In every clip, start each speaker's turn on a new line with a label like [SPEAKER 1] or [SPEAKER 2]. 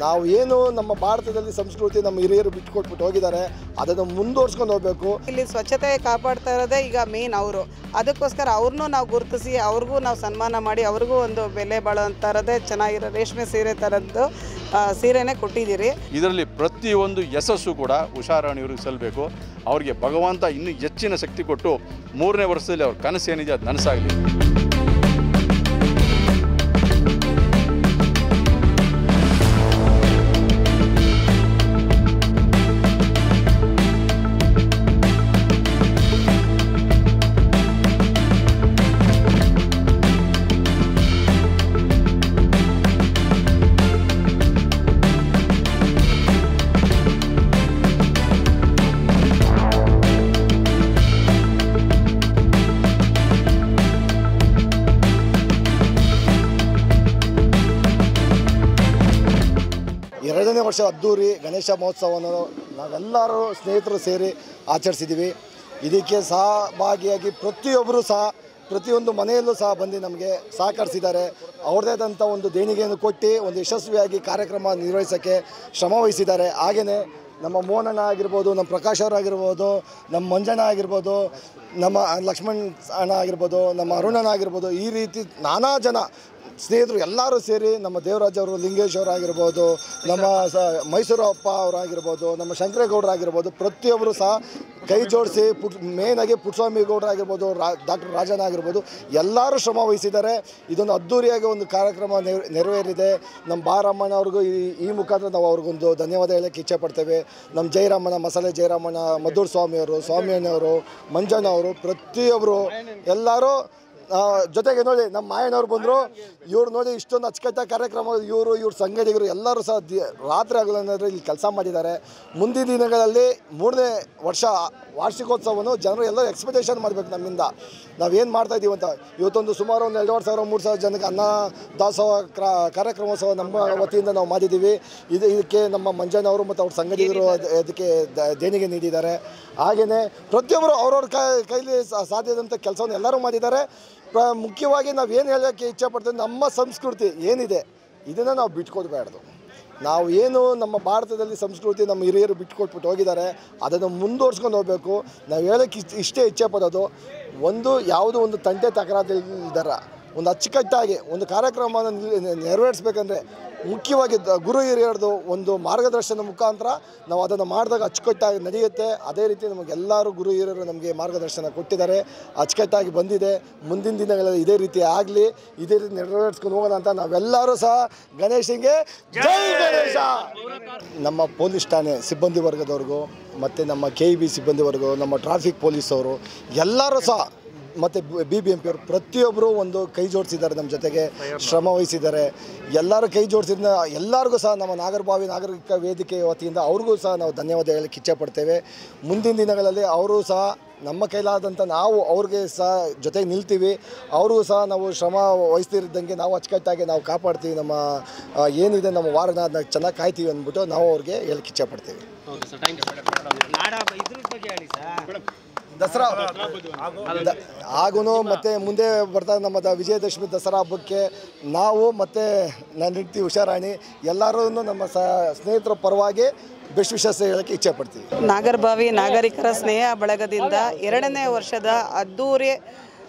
[SPEAKER 1] ನಾವು ಏನು ನಮ್ಮ ಭಾರತದಲ್ಲಿ ಸಂಸ್ಕೃತಿ ನಮ್ಮ ಹಿರಿಯರು ಬಿಟ್ಟುಕೊಟ್ಬಿಟ್ಟು ಹೋಗಿದ್ದಾರೆ, ಅದನ್ನು ಮುಂದುವರ್ಸ್ಕೊಂಡು ಹೋಗಬೇಕು.
[SPEAKER 2] ಇಲ್ಲಿ ಸ್ವಚ್ಛತೆ ಕಾಪಾಡ್ತಾ ಇರೋದೇ ಈಗ ಮೇನ್ ಅವರು. ಅದಕ್ಕೋಸ್ಕರ ಅವ್ರನ್ನೂ ನಾವು ಗುರುತಿಸಿ ಅವ್ರಿಗೂ ನಾವು ಸನ್ಮಾನ ಮಾಡಿ ಅವ್ರಿಗೂ ಒಂದು ಬೆಲೆ ಬಾಳುವಂಥರದೇ ಚೆನ್ನಾಗಿರೋ ರೇಷ್ಮೆ ಸೀರೆ ಥರದ್ದು ಸೀರೆನೇ ಕೊಟ್ಟಿದ್ದೀರಿ.
[SPEAKER 3] ಇದರಲ್ಲಿ ಪ್ರತಿಯೊಂದು ಯಶಸ್ಸು ಕೂಡ ಉಷಾರಾಣಿಯವ್ರಿಗೆ ಸಲ್ಲಬೇಕು. ಅವರಿಗೆ ಭಗವಂತ ಇನ್ನೂ ಹೆಚ್ಚಿನ ಶಕ್ತಿ ಕೊಟ್ಟು 3ನೇ ವರ್ಷದಲ್ಲಿ ಅವ್ರ ಕನಸು ಏನಿದೆ ಅದು ನನಸಾಗಲಿ.
[SPEAKER 1] ಎರಡನೇ ವರ್ಷ ಅದ್ದೂರಿ ಗಣೇಶ ಮಹೋತ್ಸವವನ್ನು ನಾವೆಲ್ಲರೂ ಸ್ನೇಹಿತರು ಸೇರಿ ಆಚರಿಸಿದ್ದೀವಿ. ಇದಕ್ಕೆ ಸಹಭಾಗಿಯಾಗಿ ಪ್ರತಿಯೊಬ್ಬರು ಸಹ ಪ್ರತಿಯೊಂದು ಮನೆಯಲ್ಲೂ ಸಹ ಬಂದು ನಮಗೆ ಸಹಕರಿಸಿದ್ದಾರೆ. ಅವ್ರದ್ದೇ ಆದಂಥ ಒಂದು ದೇಣಿಗೆಯನ್ನು ಕೊಟ್ಟು ಒಂದು ಯಶಸ್ವಿಯಾಗಿ ಕಾರ್ಯಕ್ರಮ ನಿರ್ವಹಿಸೋಕ್ಕೆ ಶ್ರಮ ವಹಿಸಿದ್ದಾರೆ. ಹಾಗೆಯೇ ನಮ್ಮ ಮೋಹನಣ್ಣ ಆಗಿರ್ಬೋದು, ನಮ್ಮ ಪ್ರಕಾಶ್ ಅವರಾಗಿರ್ಬೋದು, ನಮ್ಮ ಮಂಜಣ್ಣ ಆಗಿರ್ಬೋದು, ನಮ್ಮ ಲಕ್ಷ್ಮಣ್ ಅಣ್ಣ ಆಗಿರ್ಬೋದು, ನಮ್ಮ ಅರುಣಣ್ಣ ಆಗಿರ್ಬೋದು, ಈ ರೀತಿ ನಾನಾ ಜನ ಸ್ನೇಹಿತರು ಎಲ್ಲರೂ ಸೇರಿ ನಮ್ಮ ದೇವರಾಜ್ ಅವರು, ಲಿಂಗೇಶ್ ಅವರಾಗಿರ್ಬೋದು, ನಮ್ಮ ಮೈಸೂರು ಅಪ್ಪ ಅವರಾಗಿರ್ಬೋದು, ನಮ್ಮ ಶಂಕರೇಗೌಡರಾಗಿರ್ಬೋದು, ಪ್ರತಿಯೊಬ್ಬರು ಸಹ ಕೈ ಜೋಡಿಸಿ ಮೇಯ್ನಾಗಿ ಪುಟ್ಟಸ್ವಾಮಿ ಗೌಡರಾಗಿರ್ಬೋದು, ಡಾಕ್ಟರ್ ರಾಜಣ್ಣ ಆಗಿರ್ಬೋದು, ಎಲ್ಲರೂ ಶ್ರಮ ವಹಿಸಿದ್ದಾರೆ. ಇದೊಂದು ಅದ್ದೂರಿಯಾಗಿ ಒಂದು ಕಾರ್ಯಕ್ರಮ ನೆರವೇರಿದೆ. ನಮ್ಮ ಬಾರಮ್ಮಣ್ಣ ಅವ್ರಿಗೂ ಈ ಮುಖಾಂತರ ನಾವು ಅವ್ರಿಗೊಂದು ಧನ್ಯವಾದ ಹೇಳೋಕ್ಕೆ ಇಚ್ಛೆಪಡ್ತೇವೆ. ನಮ್ಮ ಜಯರಾಮಣ್ಣ, ಮಸಾಲೆ ಜಯರಾಮಣ್ಣ, ಮದ್ದೂರು ಸ್ವಾಮಿಯವರು, ಸ್ವಾಮಿಯಣ್ಣವರು, ಮಂಜಣ್ಣ ಅವರು, ಪ್ರತಿಯೊಬ್ಬರು ಎಲ್ಲರೂ ಜೊತೆಗೆ ನೋಡಿ ನಮ್ಮ ಮಾಯಣ್ಣವ್ರು ಬಂದರು. ಇವ್ರು ನೋಡಿ ಇಷ್ಟೊಂದು ಅಚ್ಚುಕಟ್ಟಾಗಿ ಕಾರ್ಯಕ್ರಮ, ಇವ್ರ ಸಂಗಡಿಗರು ಎಲ್ಲರೂ ಸಹ ರಾತ್ರಿ ಆಗಲನ್ನಾದರೂ ಇಲ್ಲಿ ಕೆಲಸ ಮಾಡಿದ್ದಾರೆ. ಮುಂದಿನ ದಿನಗಳಲ್ಲಿ 3ನೇ ವರ್ಷ ವಾರ್ಷಿಕೋತ್ಸವವನ್ನು ಜನರು ಎಲ್ಲರೂ ಎಕ್ಸ್ಪೆಕ್ಟೇಷನ್ ಮಾಡಬೇಕು ನಮ್ಮಿಂದ. ನಾವೇನು ಮಾಡ್ತಾಯಿದ್ದೀವಿ ಅಂತ. ಇವತ್ತೊಂದು ಸುಮಾರು ಒಂದು 2,500-3,000 ಜನಕ್ಕೆ ಅನ್ನ ದಾಸೋಹ ಕಾರ್ಯಕ್ರಮೋತ್ಸವ ನಮ್ಮ ವತಿಯಿಂದ ನಾವು ಮಾಡಿದ್ದೀವಿ. ಇದಕ್ಕೆ ನಮ್ಮ ಮಂಜಣ್ಣವರು ಮತ್ತು ಅವ್ರ ಸಂಗಡಿಗರು ಅದಕ್ಕೆ ದೇಣಿಗೆ ನೀಡಿದ್ದಾರೆ. ಹಾಗೆಯೇ ಪ್ರತಿಯೊಬ್ಬರು ಅವ್ರವ್ರ ಕೈಲಿ ಸಾಧ್ಯದಂಥ ಕೆಲಸವನ್ನು ಎಲ್ಲರೂ ಮಾಡಿದ್ದಾರೆ. ಮುಖ್ಯವಾಗಿ ನಾವು ಏನು ಹೇಳೋಕ್ಕೆ ಇಚ್ಛೆಪಡ್ತೀವಿ, ನಮ್ಮ ಸಂಸ್ಕೃತಿ ಏನಿದೆ ಇದನ್ನು ನಾವು ಬಿಟ್ಕೊಡ್ಬಾರ್ದು. ನಾವು ಏನು ನಮ್ಮ ಭಾರತದಲ್ಲಿ ಸಂಸ್ಕೃತಿ ನಮ್ಮ ಹಿರಿಯರು ಬಿಟ್ಟುಕೊಟ್ಬಿಟ್ಟು ಹೋಗಿದ್ದಾರೆ, ಅದನ್ನು ಮುಂದುವರ್ಸ್ಕೊಂಡು ಹೋಗಬೇಕು. ನಾವು ಹೇಳೋಕ್ಕೆ ಇಷ್ಟೇ ಇಚ್ಛೆ ಪಡೋದು, ಯಾವುದೋ ಒಂದು ತಂಟೆ ತಕರಾರಿಲ್ದಾರ ಒಂದು ಅಚ್ಚುಕಟ್ಟಾಗಿ ಒಂದು ಕಾರ್ಯಕ್ರಮನ ನೆರವೇರಿಸ್ಬೇಕಂದ್ರೆ ಮುಖ್ಯವಾಗಿ ಗುರು ಹಿರಿಯರದು ಒಂದು ಮಾರ್ಗದರ್ಶನ ಮುಖಾಂತರ ನಾವು ಅದನ್ನು ಮಾಡಿದಾಗ ಅಚ್ಚುಕಟ್ಟಾಗಿ ನಡೆಯುತ್ತೆ. ಅದೇ ರೀತಿ ನಮಗೆಲ್ಲರೂ ಗುರು ಹಿರಿಯರು ನಮಗೆ ಮಾರ್ಗದರ್ಶನ ಕೊಟ್ಟಿದ್ದಾರೆ, ಅಚ್ಚುಕಟ್ಟಾಗಿ ಬಂದಿದೆ. ಮುಂದಿನ ದಿನಗಳಲ್ಲಿ ಇದೇ ರೀತಿ ಆಗಲಿ, ಇದೇ ರೀತಿ ನೆರವೇರಿಸ್ಕೊಂಡು ಹೋಗೋಣ ಅಂತ ನಾವೆಲ್ಲರೂ ಸಹ ಗಣೇಶನಿಗೆ ಜೈ ಗಣೇಶ. ನಮ್ಮ ಪೊಲೀಸ್ ಠಾಣೆ ಸಿಬ್ಬಂದಿ ವರ್ಗದವ್ರಿಗೂ ಮತ್ತು ನಮ್ಮ KEB ಸಿಬ್ಬಂದಿ ವರ್ಗ, ನಮ್ಮ ಟ್ರಾಫಿಕ್ ಪೊಲೀಸವರು ಎಲ್ಲರೂ ಸಹ ಮತ್ತು BBMP ಅವರು ಪ್ರತಿಯೊಬ್ಬರು ಒಂದು ಕೈ ಜೋಡಿಸಿದ್ದಾರೆ, ನಮ್ಮ ಜೊತೆಗೆ ಶ್ರಮ ವಹಿಸಿದ್ದಾರೆ. ಎಲ್ಲರೂ ಕೈ ಜೋಡಿಸಿದ ಎಲ್ಲರಿಗೂ ಸಹ ನಮ್ಮ ನಾಗರಬಾವಿ ನಾಗರಿಕ ವೇದಿಕೆ ವತಿಯಿಂದ ಅವ್ರಿಗೂ ಸಹ ನಾವು ಧನ್ಯವಾದ ಹೇಳಕ್ಕೆ ಇಚ್ಛೆಪಡ್ತೇವೆ. ಮುಂದಿನ ದಿನಗಳಲ್ಲಿ ಅವರು ಸಹ ನಮ್ಮ ಕೈಲಾದಂಥ ನಾವು ಅವ್ರಿಗೆ ಸಹ ಜೊತೆಗೆ ನಿಲ್ತೀವಿ. ಅವ್ರಿಗೂ ಸಹ ನಾವು ಶ್ರಮ ವಹಿಸ್ತಿದ್ದಂಗೆ ನಾವು ಅಚ್ಚುಕಟ್ಟಾಗಿ ನಾವು ಕಾಪಾಡ್ತೀವಿ. ನಮ್ಮ ಏನಿದೆ ನಮ್ಮ ವಾರನ ಅದನ್ನ ಚೆನ್ನಾಗಿ ಕಾಯ್ತೀವಿ ಅಂದ್ಬಿಟ್ಟು ನಾವು ಅವ್ರಿಗೆ ಹೇಳಕ್ಕೆ ಇಚ್ಛೆಪಡ್ತೀವಿ. ದಸರಾ ಹಾಗೂ ಮತ್ತು ಮುಂದೆ ಬರ್ತಾ ನಮ್ಮ ವಿಜಯದಶಮಿ ದಸರಾ ಹಬ್ಬಕ್ಕೆ ನಾವು ಮತ್ತು ನನ್ನ ಹೆಂಡತಿ ಉಷಾರಾಣಿ ಎಲ್ಲರೂ ನಮ್ಮ ಸ್ನೇಹಿತರ ಪರವಾಗಿ ಬೆಸ್ಟ್ ವಿಶಸ್ ಹೇಳೋಕ್ಕೆ ಇಚ್ಛೆಪಡ್ತೀವಿ.
[SPEAKER 2] ನಾಗರಬಾವಿ ನಾಗರಿಕರ ಸ್ನೇಹ ಬಳಗದಿಂದ 2ನೇ ವರ್ಷದ ಅದ್ದೂರಿ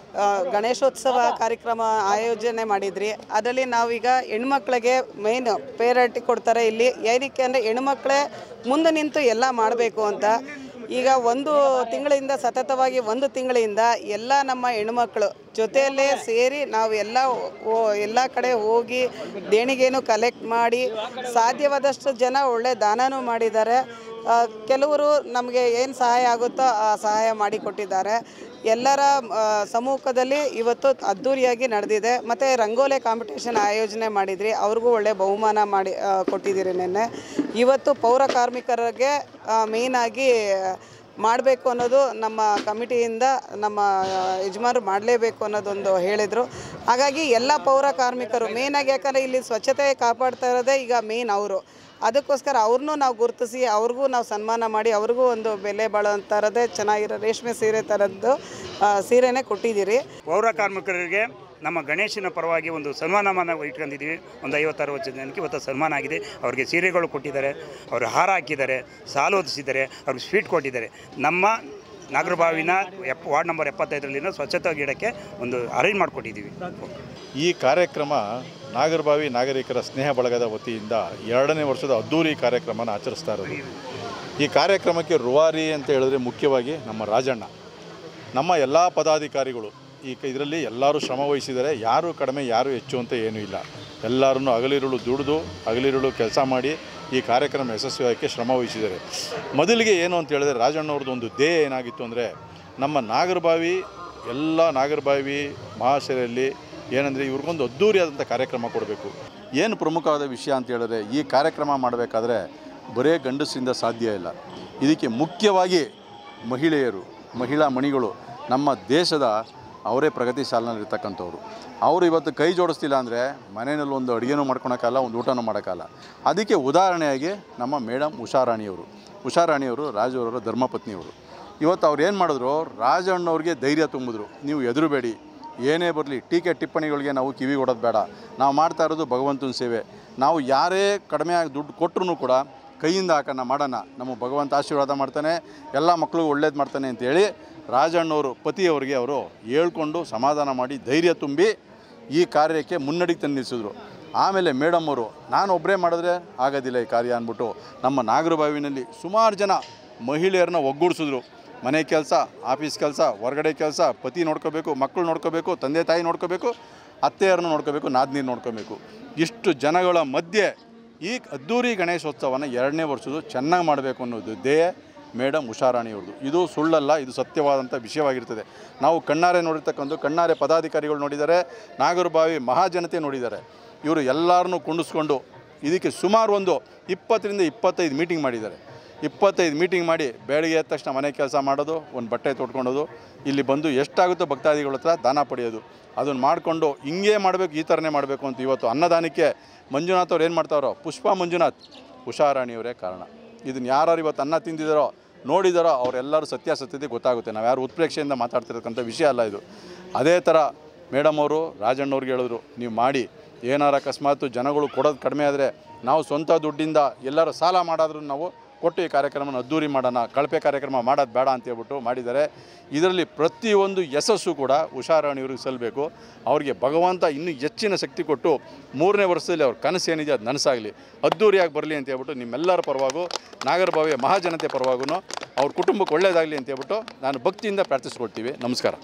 [SPEAKER 2] ಗಣೇಶೋತ್ಸವ ಕಾರ್ಯಕ್ರಮ ಆಯೋಜನೆ ಮಾಡಿದ್ರಿ. ಅದರಲ್ಲಿ ನಾವೀಗ ಹೆಣ್ಮಕ್ಳಿಗೆ ಮೇನ್ ಪ್ರಯಾರಿಟಿ ಕೊಡ್ತಾರೆ ಇಲ್ಲಿ. ಏನಕ್ಕೆ ಅಂದರೆ ಹೆಣ್ಮಕ್ಳೇ ಮುಂದೆ ನಿಂತು ಎಲ್ಲ ಮಾಡಬೇಕು ಅಂತ. ಈಗ 1 ತಿಂಗಳಿಂದ ಸತತವಾಗಿ 1 ತಿಂಗಳಿಂದ ಎಲ್ಲ ನಮ್ಮ ಹೆಣ್ಮಕ್ಳು ಜೊತೆಯಲ್ಲೇ ಸೇರಿ ನಾವು ಎಲ್ಲ ಕಡೆ ಹೋಗಿ ದೇಣಿಗೆನೂ ಕಲೆಕ್ಟ್ ಮಾಡಿ ಸಾಧ್ಯವಾದಷ್ಟು ಜನ ಒಳ್ಳೆ ದಾನನೂ ಮಾಡಿದ್ದಾರೆ. ಕೆಲವರು ನಮಗೆ ಏನು ಸಹಾಯ ಆಗುತ್ತೋ ಆ ಸಹಾಯ ಮಾಡಿಕೊಟ್ಟಿದ್ದಾರೆ. ಎಲ್ಲರ ಸಮ್ಮುಖದಲ್ಲಿ ಇವತ್ತು ಅದ್ಧೂರಿಯಾಗಿ ನಡೆದಿದೆ. ಮತ್ತು ರಂಗೋಲಿ ಕಾಂಪಿಟೇಷನ್ ಆಯೋಜನೆ ಮಾಡಿದ್ರಿ, ಅವ್ರಿಗೂ ಒಳ್ಳೆ ಬಹುಮಾನ ಕೊಟ್ಟಿದ್ದೀರಿ ನಿನ್ನೆ. ಇವತ್ತು ಪೌರ ಕಾರ್ಮಿಕರಿಗೆ ಮೇಯ್ನಾಗಿ ಮಾಡಬೇಕು ಅನ್ನೋದು ನಮ್ಮ ಕಮಿಟಿಯಿಂದ ನಮ್ಮ ಯಜಮಾನರು ಮಾಡಲೇಬೇಕು ಅನ್ನೋದೊಂದು ಹೇಳಿದರು. ಹಾಗಾಗಿ ಎಲ್ಲ ಪೌರ ಕಾರ್ಮಿಕರು ಮೇಯ್ನಾಗಿ, ಯಾಕಂದರೆ ಇಲ್ಲಿ ಸ್ವಚ್ಛತೆ ಕಾಪಾಡ್ತಾ ಇರೋದೇ ಈಗ ಮೇಯ್ನ್ ಅವರು. ಅದಕ್ಕೋಸ್ಕರ ಅವ್ರನ್ನೂ ನಾವು ಗುರುತಿಸಿ ಅವ್ರಿಗೂ ನಾವು ಸನ್ಮಾನ ಮಾಡಿ ಅವ್ರಿಗೂ ಒಂದು ಬೆಲೆ ಬಾಳುವಂಥರದೇ ಚೆನ್ನಾಗಿರೋ ರೇಷ್ಮೆ ಸೀರೆ ಥರದ್ದು ಸೀರೆನೇ ಕೊಟ್ಟಿದ್ದೀರಿ.
[SPEAKER 4] ಪೌರ ಕಾರ್ಮಿಕರಿಗೆ ನಮ್ಮ ಗಣೇಶನ ಪರವಾಗಿ ಒಂದು ಸನ್ಮಾನವನ್ನು ಇಟ್ಕೊಂಡಿದ್ದೀವಿ. ಒಂದು 50-60 ಜನಕ್ಕೆ ಇವತ್ತು ಸನ್ಮಾನ ಆಗಿದೆ. ಅವರಿಗೆ ಸೀರೆಗಳು ಕೊಟ್ಟಿದ್ದಾರೆ, ಅವರು ಹಾರ ಹಾಕಿದ್ದಾರೆ, ಸಾಲು ಹೊದಿಸಿದ್ದಾರೆ, ಅವ್ರಿಗೆ ಸ್ವೀಟ್ ಕೊಟ್ಟಿದ್ದಾರೆ. ನಮ್ಮ ನಾಗರಬಾವಿನ ವಾರ್ಡ್ ನಂಬರ್ 75ರಲ್ಲಿನ ಸ್ವಚ್ಛತಾ ಗಿಡಕ್ಕೆ ಒಂದು ಅರೇಂಜ್ ಮಾಡಿಕೊಟ್ಟಿದ್ದೀವಿ.
[SPEAKER 3] ಈ ಕಾರ್ಯಕ್ರಮ ನಾಗರಬಾವಿ ನಾಗರಿಕರ ಸ್ನೇಹ ಬಳಗದ ವತಿಯಿಂದ 2ನೇ ವರ್ಷದ ಅದ್ದೂರಿ ಕಾರ್ಯಕ್ರಮನ ಆಚರಿಸ್ತಾ ಇರೋದು. ಈ ಕಾರ್ಯಕ್ರಮಕ್ಕೆ ರೂವಾರಿ ಅಂತ ಹೇಳಿದ್ರೆ ಮುಖ್ಯವಾಗಿ ನಮ್ಮ ರಾಜಣ್ಣ, ನಮ್ಮ ಎಲ್ಲ ಪದಾಧಿಕಾರಿಗಳು ಇದರಲ್ಲಿ ಎಲ್ಲರೂ ಶ್ರಮ ವಹಿಸಿದ್ದಾರೆ. ಯಾರು ಕಡಿಮೆ ಯಾರು ಹೆಚ್ಚು ಅಂತ ಏನೂ ಇಲ್ಲ. ಎಲ್ಲರೂ ಹಗಲಿರುಳು ದುಡಿದು ಹಗಲಿರುಳು ಕೆಲಸ ಮಾಡಿ ಈ ಕಾರ್ಯಕ್ರಮ ಯಶಸ್ವಿಯಾಗಿ ಶ್ರಮ ವಹಿಸಿದ್ದಾರೆ. ಮೊದಲಿಗೆ ಏನು ಅಂತ ಹೇಳಿದ್ರೆ ರಾಜಣ್ಣವ್ರದ್ದು ಒಂದು ಧ್ಯೇಯ ಏನಾಗಿತ್ತು ಅಂದರೆ ನಮ್ಮ ನಾಗರಬಾವಿ ಎಲ್ಲ ನಾಗರಬಾವಿ ಮಹಾಶಯರಲ್ಲಿ ಏನಂದರೆ ಇವ್ರಿಗೊಂದು ಅದ್ದೂರಿಯಾದಂಥ ಕಾರ್ಯಕ್ರಮ ಕೊಡಬೇಕು. ಏನು ಪ್ರಮುಖವಾದ ವಿಷಯ ಅಂತ ಹೇಳಿದ್ರೆ ಈ ಕಾರ್ಯಕ್ರಮ ಮಾಡಬೇಕಾದ್ರೆ ಬರೇ ಗಂಡಸಿಂದ ಸಾಧ್ಯ ಇಲ್ಲ. ಇದಕ್ಕೆ ಮುಖ್ಯವಾಗಿ ಮಹಿಳಾ ಮಣಿಗಳು ನಮ್ಮ ದೇಶದ ಅವರೇ ಪ್ರಗತಿ ಸಾಲಿನಲ್ಲಿರ್ತಕ್ಕಂಥವ್ರು. ಅವರು ಇವತ್ತು ಕೈ ಜೋಡಿಸ್ತಿಲ್ಲ ಅಂದರೆ ಮನೆಯಲ್ಲಿ ಒಂದು ಅಡುಗೆನೂ ಮಾಡ್ಕೊಳಕ್ಕಾಗಲ್ಲ, ಒಂದು ಊಟನೂ ಮಾಡೋಕ್ಕಾಗಲ್ಲ. ಅದಕ್ಕೆ ಉದಾಹರಣೆಯಾಗಿ ನಮ್ಮ ಮೇಡಮ್ ಉಷಾರಾಣಿಯವರು ರಾಜವರ ಧರ್ಮಪತ್ನಿಯವರು. ಇವತ್ತು ಅವ್ರು ಏನು ಮಾಡಿದ್ರು, ರಾಜಣ್ಣವ್ರಿಗೆ ಧೈರ್ಯ ತುಂಬಿದ್ರು. ನೀವು ಹೆದರಬೇಡಿ, ಏನೇ ಬರಲಿ ಟೀಕೆ ಟಿಪ್ಪಣಿಗಳಿಗೆ ನಾವು ಕಿವಿ ಕೊಡೋದು ಬೇಡ. ನಾವು ಮಾಡ್ತಾ ಇರೋದು ಭಗವಂತನ ಸೇವೆ. ನಾವು ಯಾರೇ ಕಡಿಮೆಯಾಗಿ ದುಡ್ಡು ಕೊಟ್ಟರು ಕೂಡ ಕೈಯಿಂದ ಹಾಕೋಣ ಮಾಡೋಣ, ನಮ್ಮ ಭಗವಂತ ಆಶೀರ್ವಾದ ಮಾಡ್ತಾನೆ, ಎಲ್ಲ ಮಕ್ಕಳಿಗೂ ಒಳ್ಳೇದು ಮಾಡ್ತಾನೆ ಅಂತೇಳಿ ರಾಜಣ್ಣವರು ಪತಿಯವರಿಗೆ ಅವರು ಹೇಳ್ಕೊಂಡು ಸಮಾಧಾನ ಮಾಡಿ ಧೈರ್ಯ ತುಂಬಿ ಈ ಕಾರ್ಯಕ್ಕೆ ಮುನ್ನಡೆಗೆ ತಂದು ನಿಲ್ಲಿಸಿದ್ರು. ಆಮೇಲೆ ಮೇಡಮ್ ಅವರು ನಾನು ಒಬ್ಬರೇ ಮಾಡಿದ್ರೆ ಆಗೋದಿಲ್ಲ ಈ ಕಾರ್ಯ ಅಂದ್ಬಿಟ್ಟು ನಮ್ಮ ನಾಗರಬಾವಿನಲ್ಲಿ ಸುಮಾರು ಜನ ಮಹಿಳೆಯರನ್ನ ಒಗ್ಗೂಡಿಸಿದ್ರು. ಮನೆ ಕೆಲಸ, ಆಫೀಸ್ ಕೆಲಸ, ಹೊರಗಡೆ ಕೆಲಸ, ಪತಿ ನೋಡ್ಕೋಬೇಕು, ಮಕ್ಕಳು ನೋಡ್ಕೋಬೇಕು, ತಂದೆ ತಾಯಿ ನೋಡ್ಕೋಬೇಕು, ಅತ್ತೆಯರನ್ನು ನೋಡ್ಕೋಬೇಕು, ನಾದಿನೀರು ನೋಡ್ಕೋಬೇಕು. ಇಷ್ಟು ಜನಗಳ ಮಧ್ಯೆ ಈ ಅದ್ದೂರಿ ಗಣೇಶೋತ್ಸವನ 2ನೇ ವರ್ಷದ್ದು ಚೆನ್ನಾಗಿ ಮಾಡಬೇಕು ಅನ್ನೋದು ಧ್ಯೇಯ ಮೇಡಮ್ ಉಷಾರಾಣಿಯವ್ರದ್ದು. ಇದು ಸುಳ್ಳಲ್ಲ, ಇದು ಸತ್ಯವಾದಂಥ ವಿಷಯವಾಗಿರ್ತದೆ. ನಾವು ಕಣ್ಣಾರೆ ನೋಡಿರ್ತಕ್ಕಂಥ ಕಣ್ಣಾರೆ ಪದಾಧಿಕಾರಿಗಳು ನೋಡಿದ್ದಾರೆ, ನಾಗರಬಾವಿ ಮಹಾಜನತೆ ನೋಡಿದ್ದಾರೆ. ಇವರು ಎಲ್ಲರನ್ನೂ ಕುಂಡಿಸ್ಕೊಂಡು ಇದಕ್ಕೆ ಸುಮಾರು ಒಂದು 20ರಿಂದ 25 ಮೀಟಿಂಗ್ ಮಾಡಿದ್ದಾರೆ. 25 ಮೀಟಿಂಗ್ ಮಾಡಿ ಬೆಳಗ್ಗೆ ಎದ್ದ ತಕ್ಷಣ ಮನೆ ಕೆಲಸ ಮಾಡೋದು, ಒಂದು ಬಟ್ಟೆ ತೊಟ್ಕೊಳ್ಳೋದು, ಇಲ್ಲಿ ಬಂದು ಎಷ್ಟಾಗುತ್ತೋ ಭಕ್ತಾದಿಗಳ ಹತ್ರ ದಾನ ಪಡೆಯೋದು, ಅದನ್ನು ಮಾಡಿಕೊಂಡು ಹಿಂಗೆ ಮಾಡಬೇಕು, ಈ ಥರನೇ ಮಾಡಬೇಕು ಅಂತ. ಇವತ್ತು ಅನ್ನದಾನಕ್ಕೆ ಮಂಜುನಾಥ್ ಅವ್ರು ಏನು ಮಾಡ್ತಾರೋ, ಪುಷ್ಪ ಮಂಜುನಾಥ್ ಉಷಾರಾಣಿಯವರೇ ಕಾರಣ. ಇದನ್ನು ಯಾರು ಇವತ್ತು ಅನ್ನ ತಿಂದಿದ್ದಾರೋ ನೋಡಿದಾರೋ ಅವರೆಲ್ಲರೂ ಸತ್ಯಾಸತ್ಯತೆ ಗೊತ್ತಾಗುತ್ತೆ. ನಾವು ಯಾರು ಉತ್ಪ್ರೇಕ್ಷೆಯಿಂದ ಮಾತಾಡ್ತಿರ್ತಕ್ಕಂಥ ವಿಷಯ ಅಲ್ಲ ಇದು. ಅದೇ ಥರ ಮೇಡಮ್ ಅವರು ರಾಜಣ್ಣವ್ರಿಗೆ ಹೇಳಿದ್ರು, ನೀವು ಮಾಡಿ, ಏನಾರು ಅಕಸ್ಮಾತ್ ಜನಗಳು ಕೊಡೋದು ಕಡಿಮೆ ಆದರೆ ನಾವು ಸ್ವಂತ ದುಡ್ಡಿಂದ ಎಲ್ಲರೂ ಸಾಲ ಮಾಡಾದ್ರೂ ನಾವು ಕೊಟ್ಟು ಈ ಕಾರ್ಯಕ್ರಮನ ಅದ್ದೂರಿ ಮಾಡೋಣ, ಕಳಪೆ ಕಾರ್ಯಕ್ರಮ ಮಾಡೋದು ಬೇಡ ಅಂತ ಹೇಳ್ಬಿಟ್ಟು ಮಾಡಿದ್ದಾರೆ. ಇದರಲ್ಲಿ ಪ್ರತಿಯೊಂದು ಯಶಸ್ಸು ಕೂಡ ಉಷಾರಾಣಿಯವ್ರಿಗೆ ಸಲ್ಲಬೇಕು. ಅವ್ರಿಗೆ ಭಗವಂತ ಇನ್ನೂ ಹೆಚ್ಚಿನ ಶಕ್ತಿ ಕೊಟ್ಟು 3ನೇ ವರ್ಷದಲ್ಲಿ ಅವ್ರ ಕನಸು ಏನಿದೆ ಅದು ನನಸಾಗಲಿ, ಅದ್ದೂರಿಯಾಗಿ ಬರಲಿ ಅಂತ ಹೇಳ್ಬಿಟ್ಟು ನಿಮ್ಮೆಲ್ಲರ ಪರವಾಗೂ ನಾಗರಬಾವಿಯ ಮಹಾಜನತೆ ಪರವಾಗೂ ಅವ್ರ ಕುಟುಂಬಕ್ಕೆ ಒಳ್ಳೆಯದಾಗಲಿ ಅಂತ ಹೇಳ್ಬಿಟ್ಟು ನಾನು ಭಕ್ತಿಯಿಂದ ಪ್ರಾರ್ಥಿಸ್ಕೊಳ್ತೀವಿ. ನಮಸ್ಕಾರ.